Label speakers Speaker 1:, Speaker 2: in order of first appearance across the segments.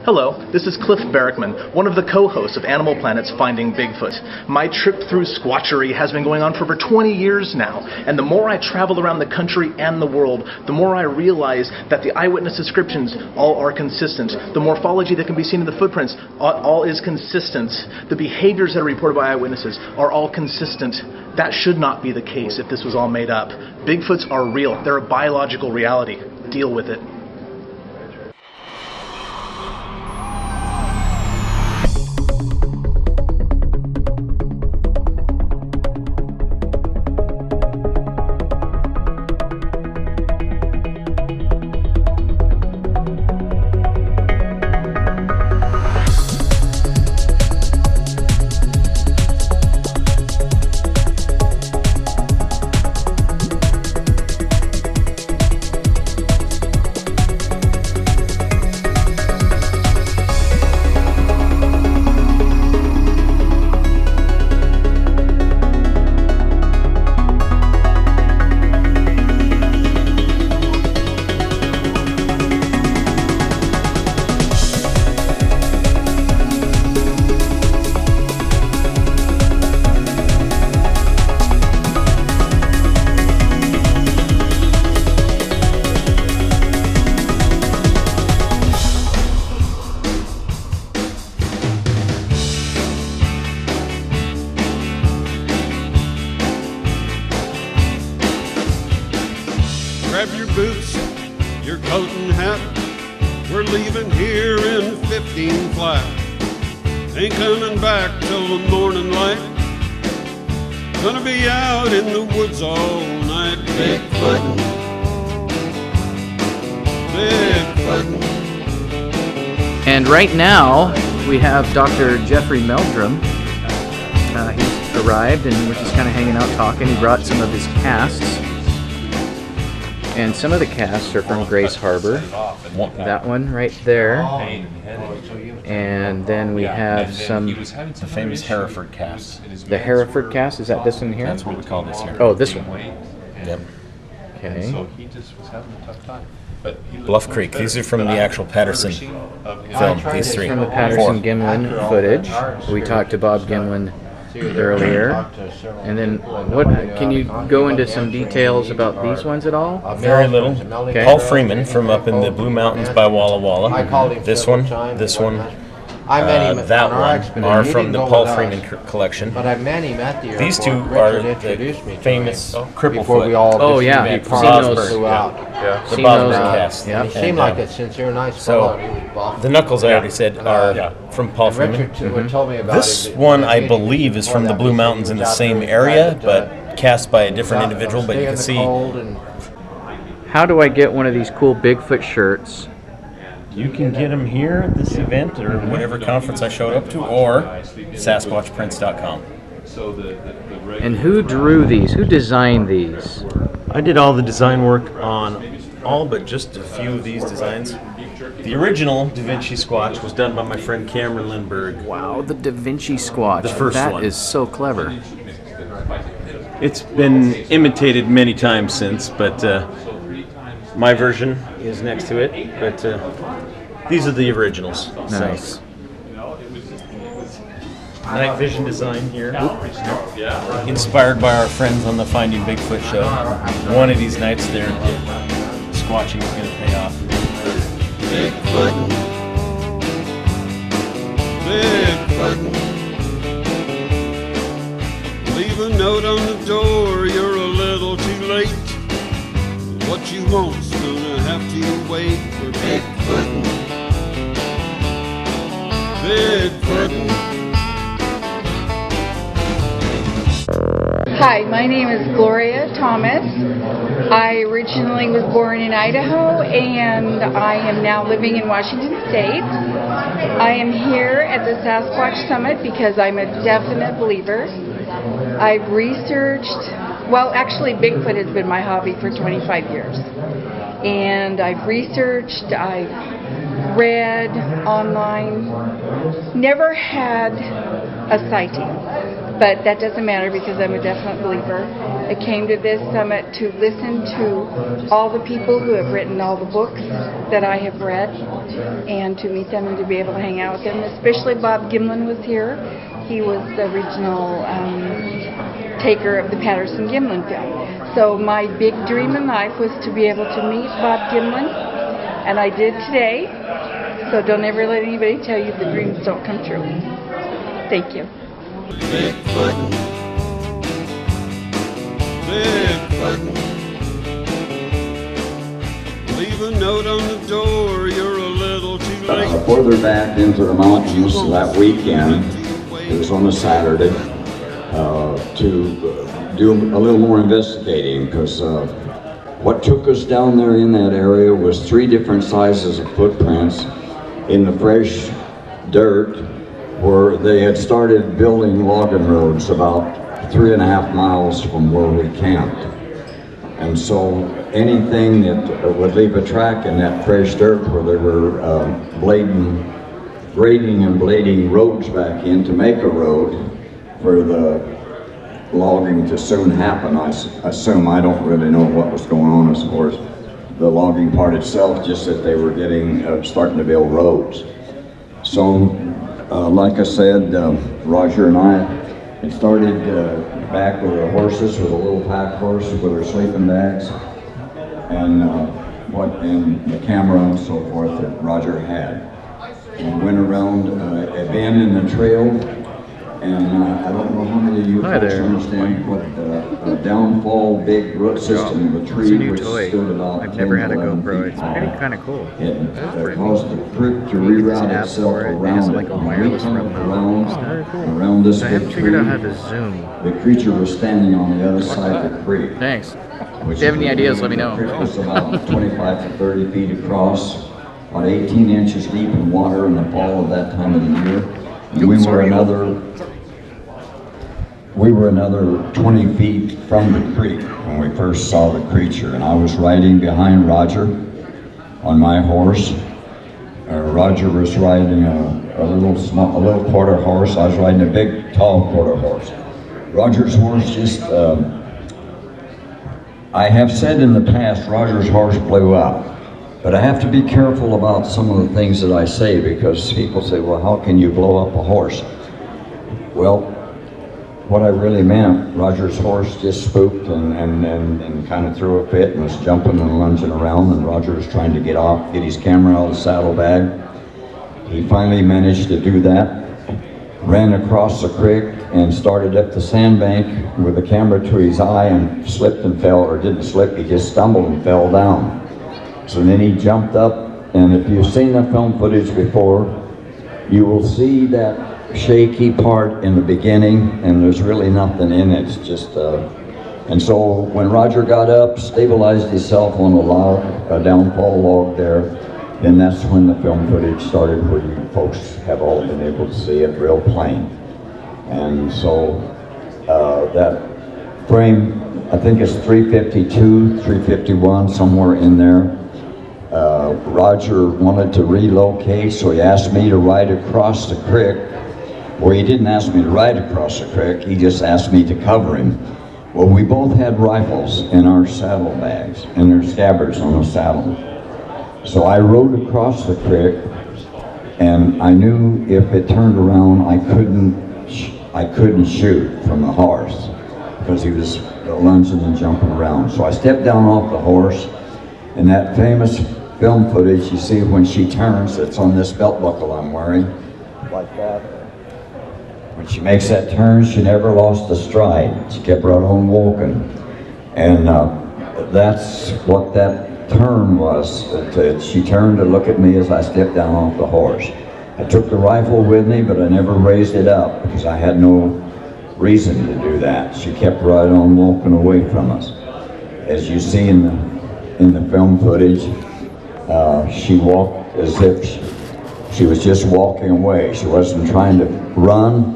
Speaker 1: Hello, this is Cliff Barrickman, one of the co-hosts of Animal Planet's Finding Bigfoot. My trip through Squatchery has been going on for over 20 years now, and the more I travel around the country and the world, the more I realize that the eyewitness descriptions all are consistent. The morphology that can be seen in the footprints all is consistent. The behaviors that are reported by eyewitnesses are all consistent. That should not be the case if this was all made up. Bigfoots are real. They're a biological reality. Deal with it.
Speaker 2: Grab your boots, your coat and hat. We're leaving here in 15 flat. Ain't coming back till the morning light. Gonna be out in the woods all night. Bigfoot. Bigfoot.
Speaker 3: And right now we have Dr. Jeffrey Meldrum. He's arrived and we're just kind of hanging out talking. He brought some of his casts. And some of the casts are from Grace Harbor. That one right there. And then we have some...
Speaker 4: The famous Hereford cast.
Speaker 3: The Hereford cast? Is that this one here?
Speaker 4: That's what we call this here.
Speaker 3: Oh, this one.
Speaker 4: Yep.
Speaker 3: Okay.
Speaker 5: So he just was having a tough time. But
Speaker 4: Bluff Creek. These are from the actual Patterson film. These three.
Speaker 3: From the Patterson Gimlin footage. We talked to Bob Gimlin earlier. And then, what can you go into some details about these ones at all?
Speaker 4: Very little.
Speaker 3: Okay.
Speaker 4: Paul Freeman from up in the Blue Mountains by Walla Walla. This one, that one are from the Paul Freeman collection.
Speaker 6: But I met him at the airport.
Speaker 4: These two are the famous Cripplefoot.
Speaker 3: Oh yeah,
Speaker 6: seen those.
Speaker 4: The Bosberg cast.
Speaker 3: Yeah.
Speaker 6: He seemed like a sincere, nice fellow.
Speaker 4: The knuckles I already said are from Paul Freeman.
Speaker 6: Richard told me about
Speaker 4: This one I believe is from the Blue Mountains in the same area, but cast by a different individual. But you can see.
Speaker 3: How do I get one of these cool Bigfoot shirts?
Speaker 4: You can get them here at this event or whatever conference I showed up to, or SasquatchPrints.com.
Speaker 3: And who drew these? Who designed these?
Speaker 4: I did all the design work on all but just a few of these designs. The original Da Vinci Squatch was done by my friend Cameron Lindbergh.
Speaker 3: Wow, the Da Vinci Squatch.
Speaker 4: The first one.
Speaker 3: That is so clever.
Speaker 4: It's been imitated many times since, but my version is next to it. But these are the originals.
Speaker 3: Nice.
Speaker 4: So. Night vision design here. Inspired by our friends on the Finding Bigfoot show. One of these nights their squatching is going to pay off.
Speaker 2: Bigfoot. Bigfoot. Leave a note on the door, you're a little too late. What you want's gonna have to wait for Bigfoot. Bigfoot.
Speaker 7: Hi, my name is Gloria Thomas. I originally was born in Idaho and I am now living in Washington State. I am here at the Sasquatch Summit because I'm a definite believer. I've researched, well actually Bigfoot has been my hobby for 25 years. And I've researched, I've read online, never had a sighting. But that doesn't matter because I'm a definite believer. I came to this summit to listen to all the people who have written all the books that I have read and to meet them and to be able to hang out with them. Especially Bob Gimlin was here. He was the original taker of the Patterson-Gimlin film. So my big dream in life was to be able to meet Bob Gimlin, and I did today. So don't ever let anybody tell you the dreams don't come true. Thank you.
Speaker 2: Bigfoot. Bigfoot. Leave a note on the door, you're a little too late.
Speaker 8: Further back into the mountains that weekend, it was on a Saturday, to do a little more investigating, because what took us down there in that area was 3 different sizes of footprints in the fresh dirt, where they had started building logging roads about 3.5 miles from where we camped. And so anything that would leave a track in that fresh dirt where they were grading and blading roads back in to make a road for the logging to soon happen, I assume. I don't really know what was going on as far as the logging part itself, just that they were starting to build roads. So, like I said, Roger and I had started back with our horses, with a little pack horse with our sleeping bags, and the camera and so forth that Roger had. We went around a bend in the trail, and I don't know how many of you folks understand what a downfall big root system of a tree which stood about
Speaker 3: I've never had a
Speaker 8: 10, 11
Speaker 3: GoPro.
Speaker 8: feet
Speaker 3: It's
Speaker 8: high.
Speaker 3: pretty kind of cool.
Speaker 8: It caused the creek to reroute itself around
Speaker 3: like
Speaker 8: it.
Speaker 3: a wireless
Speaker 8: We
Speaker 3: remote.
Speaker 8: around,
Speaker 3: It's very cool.
Speaker 8: around this
Speaker 3: So I
Speaker 8: big
Speaker 3: haven't
Speaker 8: tree.
Speaker 3: figured out how to zoom.
Speaker 8: The creature was standing on the other side of the creek.
Speaker 3: Thanks.
Speaker 8: Which
Speaker 3: If you have any ideas, let me know.
Speaker 8: The creek was about 25 to 30 feet across, about 18 inches deep in water in the fall of that time of the year. And we were another 20 feet from the creek when we first saw the creature, and I was riding behind Roger on my horse. Roger was riding a little quarter horse. I was riding a big, tall quarter horse. Roger's horse just, I have said in the past, Roger's horse blew up. But I have to be careful about some of the things that I say, because people say, well, how can you blow up a horse? Well, what I really meant, Roger's horse just spooked and kind of threw a fit and was jumping and lunging around, and Roger was trying to get his camera out of the saddlebag. He finally managed to do that, ran across the creek and started up the sandbank with the camera to his eye and slipped and fell, or didn't slip, he just stumbled and fell down. So then he jumped up, and if you've seen the film footage before, you will see that shaky part in the beginning, and there's really nothing in it. It's just, and so when Roger got up, stabilized himself on a downfall log there, then that's when the film footage started, where you folks have all been able to see it real plain. And so that frame, I think it's 352, 351, somewhere in there. Roger wanted to relocate, so he asked me to ride across the creek. Well, he didn't ask me to ride across the creek, he just asked me to cover him. Well, we both had rifles in our saddlebags, and their scabbards on the saddle. So I rode across the creek, and I knew if it turned around, I couldn't shoot from the horse, because he was lunging and jumping around. So I stepped down off the horse, and that famous film footage you see when she turns, it's on this belt buckle I'm wearing, like that. When she makes that turn, she never lost a stride. She kept right on walking. And that's what that turn was. She turned to look at me as I stepped down off the horse. I took the rifle with me, but I never raised it up because I had no reason to do that. She kept right on walking away from us. As you see in the film footage, she walked as if she was just walking away. She wasn't trying to run,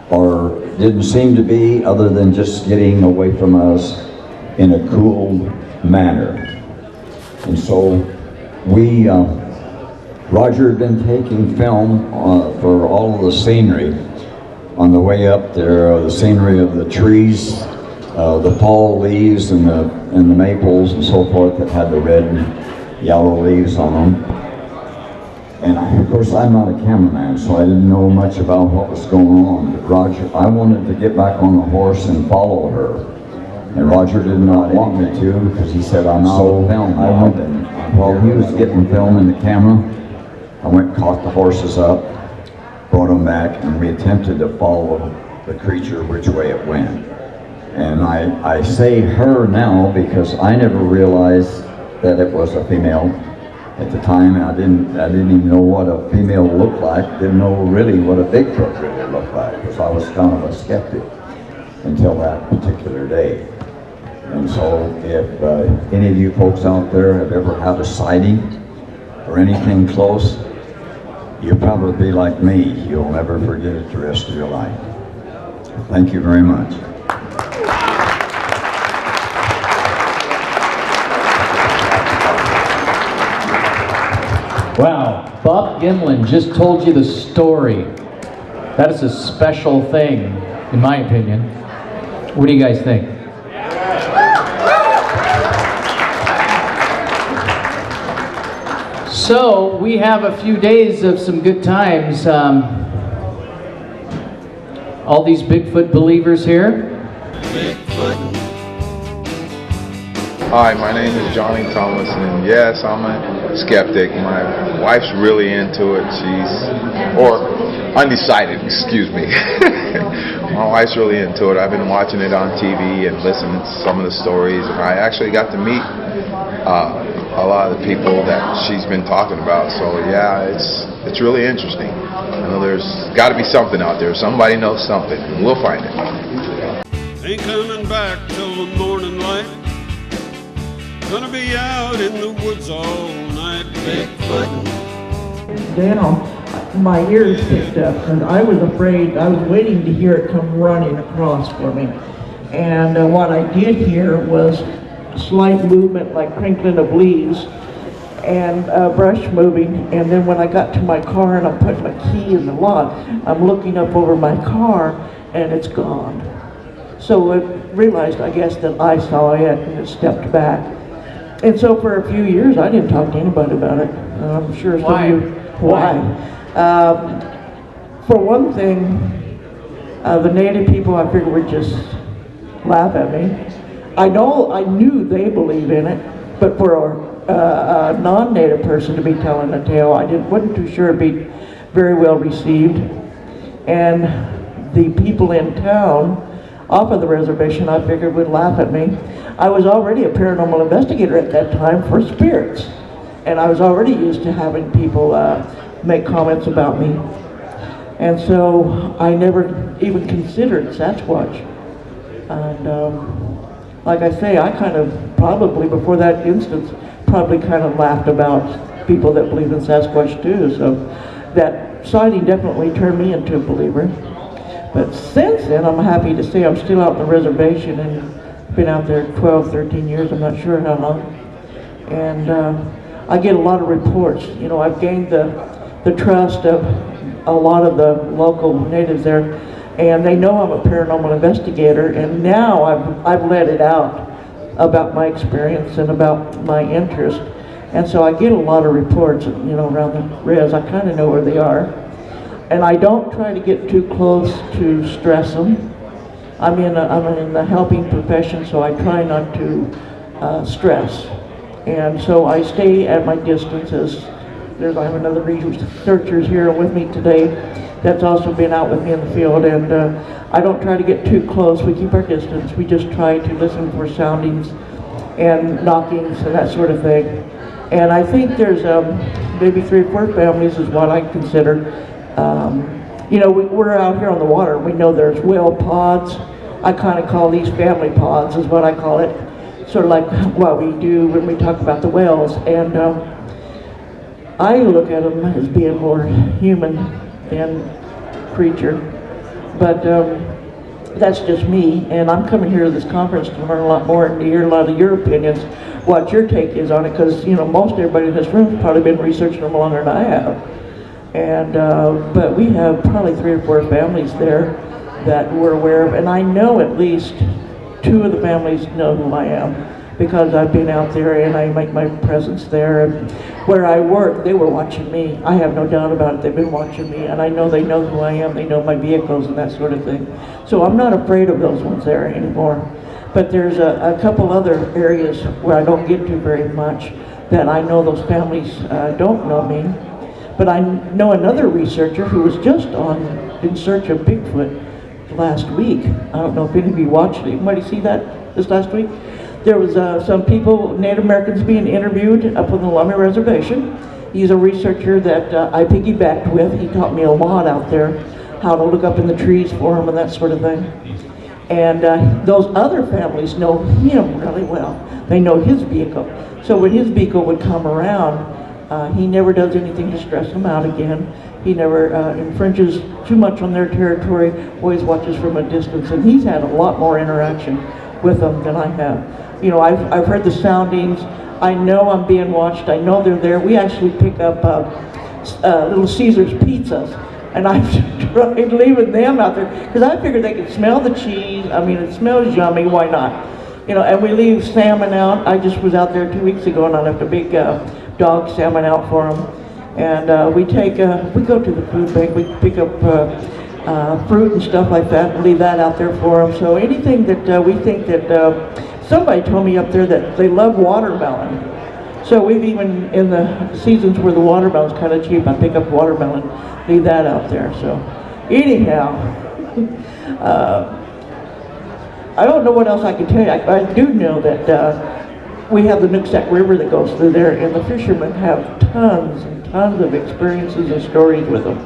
Speaker 8: or didn't seem to be, other than just getting away from us in a cool manner. And so Roger had been taking film for all of the scenery On the way up there, the scenery of the trees, the fall leaves and the maples and so forth that had the red and yellow leaves on them. And of course, I'm not a cameraman, so I didn't know much about what was going on. But Roger, I wanted to get back on the horse and follow her. And Roger did not want me to because he said I'm out of film. I went and while he was getting film in the camera, I went and caught the horses up, brought them back, and we attempted to follow the creature which way it went. And I say her now because I never realized that it was a female. At the time, I didn't even know what a female looked like. Didn't know really what a Bigfoot really looked like because I was kind of a skeptic until that particular day. And so, if any of you folks out there have ever had a sighting or anything close, you'll probably be like me. You'll never forget it the rest of your life. Thank you very much.
Speaker 3: Wow, Bob Gimlin just told you the story. That is a special thing, in my opinion. What do you guys think? So, we have a few days of some good times. All these Bigfoot believers here.
Speaker 9: Hi, my name is Johnny Thomas, and yes, I'm a skeptic. My wife's really into it. Or undecided, excuse me. My wife's really into it. I've been watching it on TV and listening to some of the stories, and I actually got to meet a lot of the people that she's been talking about. So yeah, it's really interesting. I know there's got to be something out there. Somebody knows something, and we'll find it.
Speaker 2: Ain't coming back till the morning light. Gonna be out in the woods all night, Bigfoot.
Speaker 10: Down, my ears picked up, and I was afraid. I was waiting to hear it come running across for me. And what I did hear was a slight movement, like crinkling of leaves, and brush moving. And then when I got to my car and I put my key in the lock, I'm looking up over my car, and it's gone. So I realized, I guess, that I saw it, and it stepped back. And so for a few years, I didn't talk to anybody about it. I'm sure some of you... Why? For one thing, the native people, I figured, would just laugh at me. I knew they believe in it, but for a non-native person to be telling a tale, I wasn't too sure it'd be very well received. And the people in town off of the reservation, I figured, would laugh at me. I was already a paranormal investigator at that time for spirits, and I was already used to having people make comments about me. And so I never even considered Sasquatch. And like I say, I kind of probably, before that instance, probably kind of laughed about people that believe in Sasquatch too. So that sighting definitely turned me into a believer. But since then, I'm happy to say I'm still out on the reservation and been out there 12, 13 years, I'm not sure how long. And I get a lot of reports. You know, I've gained the trust of a lot of the local natives there, and they know I'm a paranormal investigator, and now I've let it out about my experience and about my interest. And so I get a lot of reports, you know, around the res. I kind of know where they are. And I don't try to get too close to stress them. I'm in the helping profession, so I try not to stress. And so I stay at my distance. I have another researcher here with me today that's also been out with me in the field, and I don't try to get too close. We keep our distance. We just try to listen for soundings and knockings and that sort of thing. And I think there's maybe 3 or 4 families is what I consider. You know, we're out here on the water. We know there's whale pods. I kind of call these family pods, is what I call it. Sort of like what we do when we talk about the whales. And I look at them as being more human than creature. But that's just me. And I'm coming here to this conference to learn a lot more and to hear a lot of your opinions, what your take is on it. Because, you know, most everybody in this room has probably been researching them longer than I have. And but we have probably 3 or 4 families there that we're aware of, and I know at least 2 of the families know who I am because I've been out there and I make my presence there. And where I work, they were watching me. I have no doubt about it. They've been watching me, and I know they know who I am. They know my vehicles and that sort of thing. So I'm not afraid of those ones there anymore. But there's a couple other areas where I don't get to very much that I know those families don't know me. But I know another researcher who was just on In Search of Bigfoot last week. I don't know if any of you watched it. Anybody see that this last week? There was some people, Native Americans, being interviewed up on the Lummi Reservation. He's a researcher that I piggybacked with. He taught me a lot out there, how to look up in the trees for him and that sort of thing. And those other families know him really well. They know his vehicle. So when his vehicle would come around, he never does anything to stress them out again. He never infringes too much on their territory, always watches from a distance, and he's had a lot more interaction with them than I have. You know, I've heard the soundings. I know I'm being watched. I know they're there. We actually pick up Little Caesar's pizzas, and I've tried leaving them out there because I figured they could smell the cheese. I mean, it smells yummy. Why not? You know, and we leave salmon out. I just was out there 2 weeks ago, and I left a big dog salmon out for them. And we go to the food bank. We pick up fruit and stuff like that, and leave that out there for them. So anything that we think that somebody told me up there that they love watermelon. So we've even, in the seasons where the watermelon's kind of cheap, I pick up watermelon, leave that out there. So anyhow, I don't know what else I can tell you. I do know that we have the Nooksack River that goes through there, and the fishermen have tons and tons of experiences and stories with them.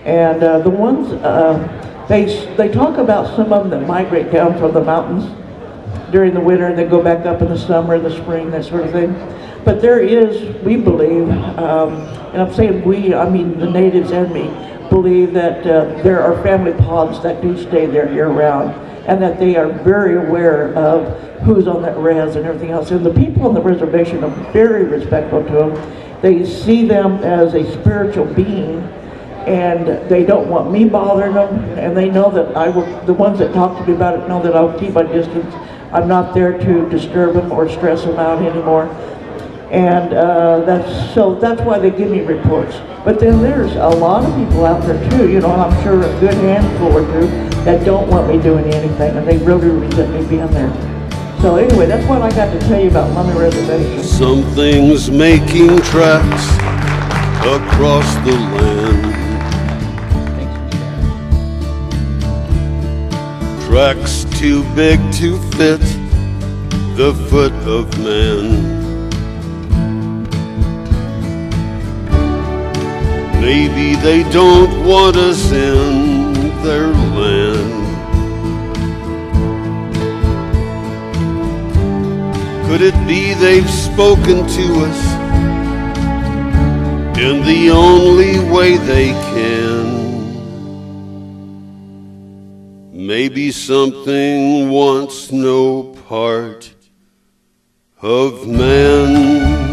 Speaker 10: And the ones, they talk about some of them that migrate down from the mountains during the winter and then go back up in the summer and the spring, that sort of thing. But there is, we believe, and I'm saying we, I mean the natives and me, believe that there are family pods that do stay there year-round, and that they are very aware of who's on that res and everything else. And the people on the reservation are very respectful to them. They see them as a spiritual being, and they don't want me bothering them, and they know that I will, the ones that talk to me about it know that I'll keep my distance. I'm not there to disturb them or stress them out anymore. And that's why they give me reports. But then there's a lot of people out there too, you know, I'm sure a good handful or two that don't want me doing anything, and they really resent me being there. So anyway, that's what I got to tell you about Lummi Reservation.
Speaker 2: Something's making tracks across the land. Tracks too big to fit the foot of man. Maybe they don't want us in their land. Could it be they've spoken to us in the only way they can? Maybe something wants no part of man.